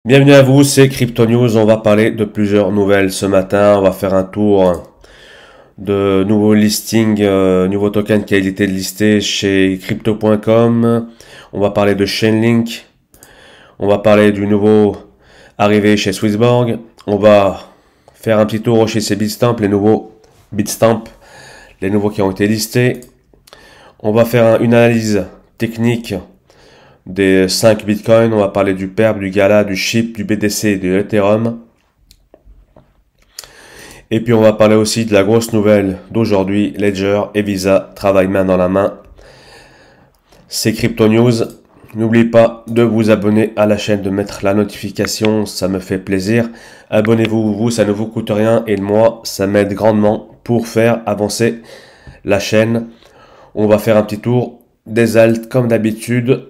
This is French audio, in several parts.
Bienvenue à vous, c'est Crypto News. On va parler de plusieurs nouvelles ce matin. On va faire un tour de nouveaux listings, nouveaux tokens qui a été listés chez crypto.com. On va parler de Chainlink. On va parler du nouveau arrivé chez Swissborg. On va faire un petit tour chez ces Bitstamp, les nouveaux Bitstamp, les nouveaux qui ont été listés. On va faire une analyse technique des 5 bitcoins, on va parler du PERP, du Gala, du SHIB, du BTC et de Ethereum. Et puis on va parler aussi de la grosse nouvelle d'aujourd'hui, Ledger et Visa travaillent main dans la main. C'est Crypto News. N'oubliez pas de vous abonner à la chaîne, de mettre la notification, ça me fait plaisir. Abonnez-vous, vous, ça ne vous coûte rien et moi, ça m'aide grandement pour faire avancer la chaîne. On va faire un petit tour des alts comme d'habitude.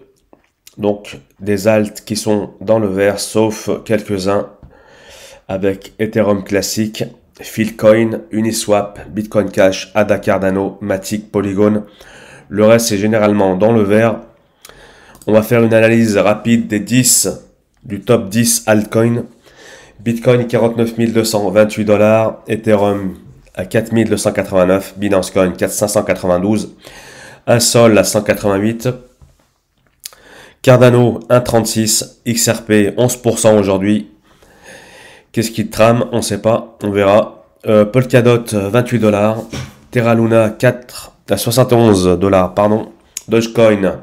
Donc des alts qui sont dans le vert, sauf quelques-uns avec Ethereum classique, Filecoin, Uniswap, Bitcoin Cash, ADA Cardano, Matic, Polygon. Le reste c'est généralement dans le vert. On va faire une analyse rapide du top 10 altcoins. Bitcoin 49 228 $, Ethereum à 4 289, Binance Coin 592, un Sol à 188. Cardano 1,36, XRP 11% aujourd'hui. Qu'est-ce qui trame? On ne sait pas, on verra. Polkadot 28 $, Terra Luna 71 $, pardon. Dogecoin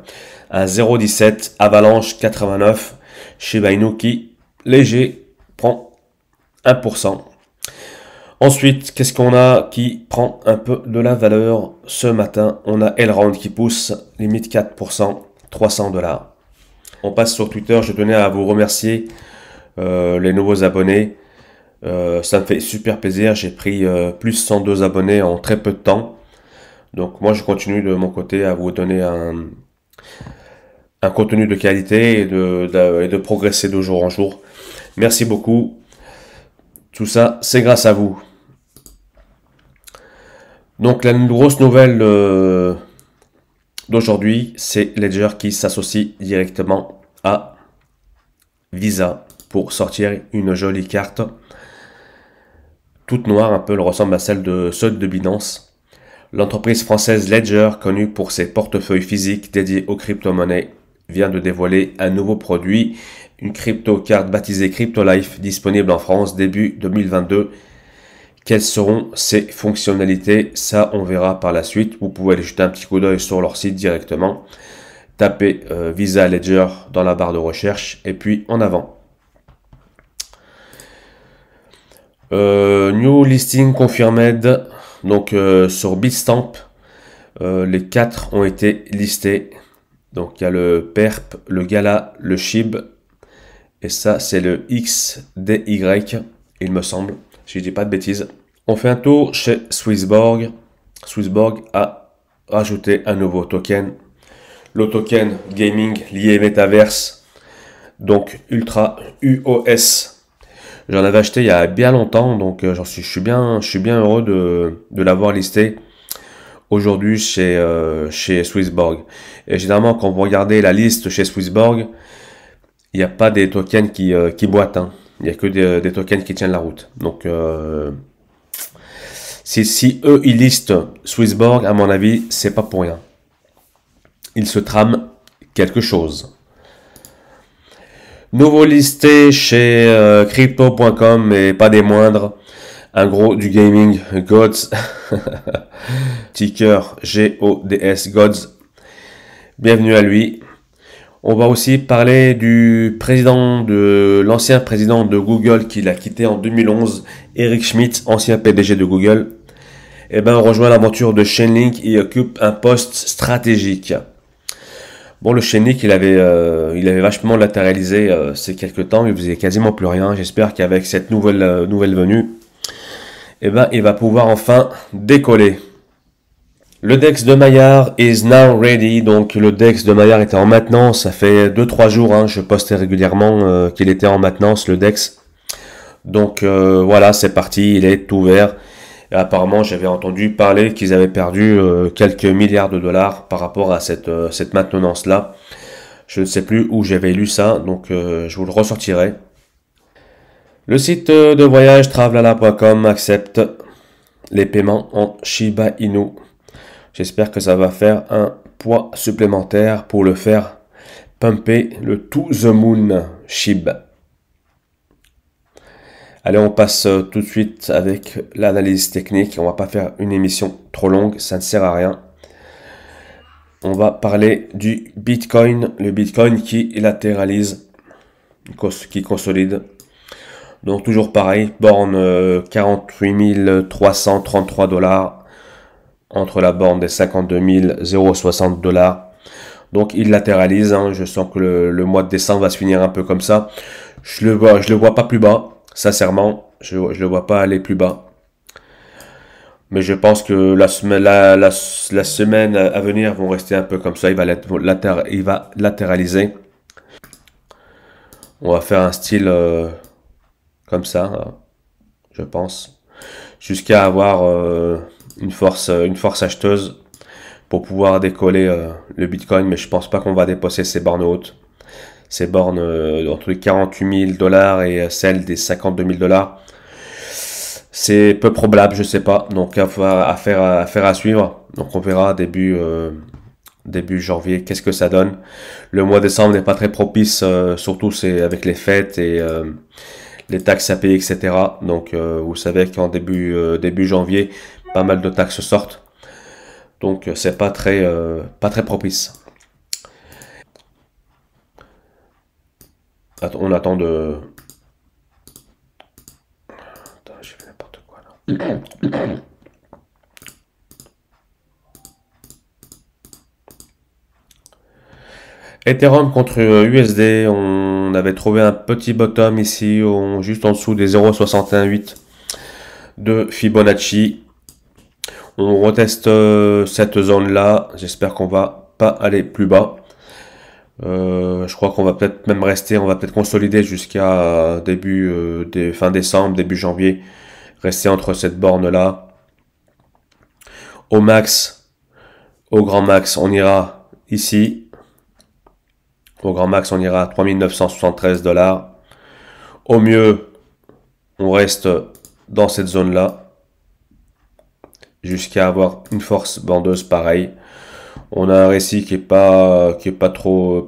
à 0,17, Avalanche 89, Shiba Inu qui léger prend 1%. Ensuite, qu'est-ce qu'on a qui prend un peu de la valeur ce matin? On a Elrond qui pousse, limite 4%, 300 $. On passe sur Twitter, je tenais à vous remercier les nouveaux abonnés. Ça me fait super plaisir, j'ai pris plus 102 abonnés en très peu de temps. Donc moi je continue de mon côté à vous donner un contenu de qualité et de progresser de jour en jour. Merci beaucoup. Tout ça, c'est grâce à vous. Donc la grosse nouvelle d'aujourd'hui, c'est Ledger qui s'associe directement à Visa pour sortir une jolie carte toute noire, un peu elle ressemble à celle de Binance. L'entreprise française Ledger, connue pour ses portefeuilles physiques dédiés aux crypto-monnaies, vient de dévoiler un nouveau produit, une crypto-carte baptisée CryptoLife, disponible en France début 2022. Quelles seront ses fonctionnalités? Ça, on verra par la suite. Vous pouvez aller jeter un petit coup d'œil sur leur site directement. Tapez Visa Ledger dans la barre de recherche et puis en avant. New listing confirmed. Donc sur Bitstamp, les 4 ont été listés. Donc il y a le PERP, le Gala, le SHIB. Et ça, c'est le XDY, il me semble. Si je dis pas de bêtises. On fait un tour chez Swissborg. Swissborg a rajouté un nouveau token. Le token gaming lié Metaverse. Donc Ultra UOS. J'en avais acheté il y a bien longtemps. Donc je suis bien heureux de l'avoir listé aujourd'hui chez Swissborg. Et généralement quand vous regardez la liste chez Swissborg, il n'y a pas des tokens qui boitent. Hein. Il n'y a que des tokens qui tiennent la route. Donc, si eux, ils listent Swissborg, à mon avis, c'est pas pour rien. Ils se trament quelque chose. Nouveau listé chez crypto.com, mais pas des moindres. Un gros du gaming, Gods. Ticker GODS, Gods. Bienvenue à lui. On va aussi parler du l'ancien président de Google qui l'a quitté en 2011, Eric Schmidt, ancien PDG de Google. Et ben, on rejoint l'aventure de Chainlink et occupe un poste stratégique. Bon, le Chainlink, il avait vachement latéralisé ces quelques temps, il faisait quasiment plus rien. J'espère qu'avec cette nouvelle venue, et ben, il va pouvoir enfin décoller. Le DEX de Maillard is now ready. Donc le DEX de Maillard était en maintenance. Ça fait 2-3 jours, hein, je postais régulièrement qu'il était en maintenance, le DEX. Donc voilà, c'est parti, il est ouvert. Et apparemment, j'avais entendu parler qu'ils avaient perdu quelques milliards de dollars par rapport à cette maintenance-là. Je ne sais plus où j'avais lu ça, donc je vous le ressortirai. Le site de voyage travelala.com accepte les paiements en Shiba Inu. J'espère que ça va faire un poids supplémentaire pour le faire pumper le To The Moon SHIB. Allez, on passe tout de suite avec l'analyse technique. On va pas faire une émission trop longue, ça ne sert à rien. On va parler du Bitcoin, le Bitcoin qui latéralise, qui consolide. Donc toujours pareil, borne 48 333 $, entre la borne des 52 060 $. Donc il latéralise, hein. Je sens que le mois de décembre va se finir un peu comme ça. Je le vois pas plus bas, sincèrement, je le vois pas aller plus bas. Mais je pense que la semaine à venir vont rester un peu comme ça. Il va latéraliser. On va faire un style comme ça, hein, je pense, jusqu'à avoir une force acheteuse pour pouvoir décoller le Bitcoin. Mais je pense pas qu'on va dépasser ces bornes hautes. Ces bornes entre les 48 000 $ et celles des 52 000 $. C'est peu probable, je sais pas. Donc affaire à suivre. Donc on verra début janvier qu'est-ce que ça donne. Le mois de décembre n'est pas très propice, surtout c'est avec les fêtes et les taxes à payer, etc. Donc vous savez qu'en début janvier, pas mal de taxes sortent. Donc c'est pas très propice. On attend de... Attends, j'ai fait n'importe quoi là. Ethereum contre USD, on avait trouvé un petit bottom ici, juste en dessous des 0,68 de Fibonacci. On reteste cette zone là, j'espère qu'on va pas aller plus bas. Je crois qu'on va peut-être même rester, on va peut-être consolider jusqu'à fin décembre, début janvier, rester entre cette borne là. Au max, au grand max, on ira ici. Au grand max, on ira à 3973 $. Au mieux, on reste dans cette zone là jusqu'à avoir une force bandeuse pareille. On a un récit qui est pas trop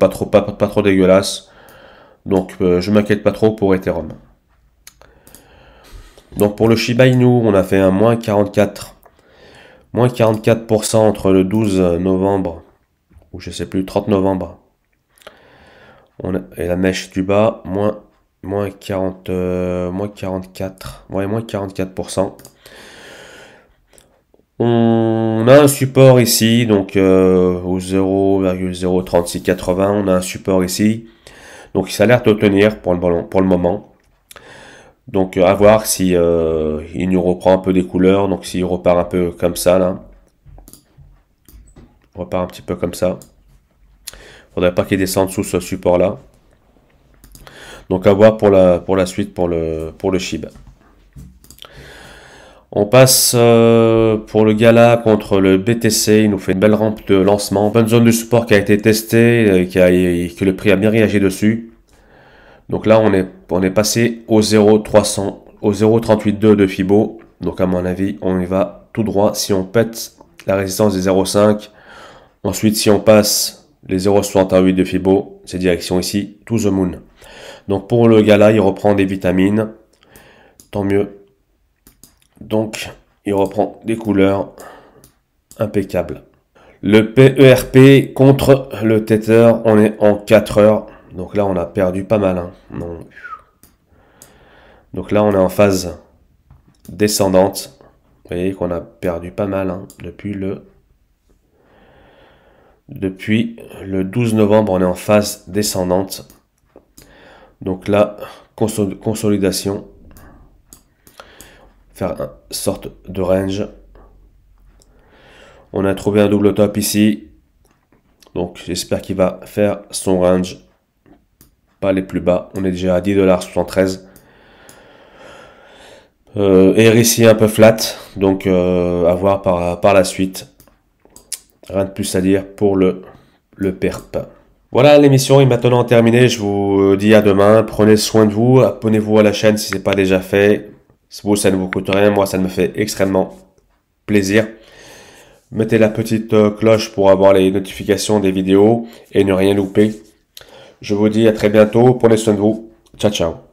dégueulasse. Donc je m'inquiète pas trop pour Ethereum. Donc pour le Shiba Inu, on a fait un moins 44% entre le 12 novembre ou je sais plus, 30 novembre. Et la mèche du bas, moins 44%. Ouais, moins 44%. On a un support ici, donc au 0,03680, on a un support ici. Donc ça a l'air de tenir pour le moment. Donc à voir si il nous reprend un peu des couleurs. Donc s'il repart un peu comme ça là. Repart un petit peu comme ça. Faudrait pas qu'il descende sous ce support là. Donc à voir pour la suite pour le SHIB. On passe pour le gala contre le BTC. Il nous fait une belle rampe de lancement. Bonne zone de support qui a été testée, que le prix a bien réagi dessus. Donc là, on est passé au 0,382 de Fibo. Donc à mon avis, on y va tout droit. Si on pète la résistance des 0,5, ensuite si on passe les 0,68 de Fibo, c'est direction ici, to the moon. Donc pour le gala, il reprend des vitamines. Tant mieux. Donc, il reprend des couleurs impeccables. Le PERP contre le Tether, on est en 4 heures. Donc là, on a perdu pas mal. Hein. Non. Donc là, on est en phase descendante. Vous voyez qu'on a perdu pas mal hein, depuis le 12 novembre, on est en phase descendante. Donc là, consolidation. Faire une sorte de range. On a trouvé un double top ici. Donc j'espère qu'il va faire son range. Pas les plus bas. On est déjà à 10,73 $. Et ici un peu flat. Donc à voir par la suite. Rien de plus à dire pour le PERP. Voilà, l'émission est maintenant terminée. Je vous dis à demain. Prenez soin de vous. Abonnez-vous à la chaîne si ce n'est pas déjà fait. Vous, ça ne vous coûte rien. Moi, ça me fait extrêmement plaisir. Mettez la petite cloche pour avoir les notifications des vidéos et ne rien louper. Je vous dis à très bientôt. Prenez soin de vous. Ciao, ciao.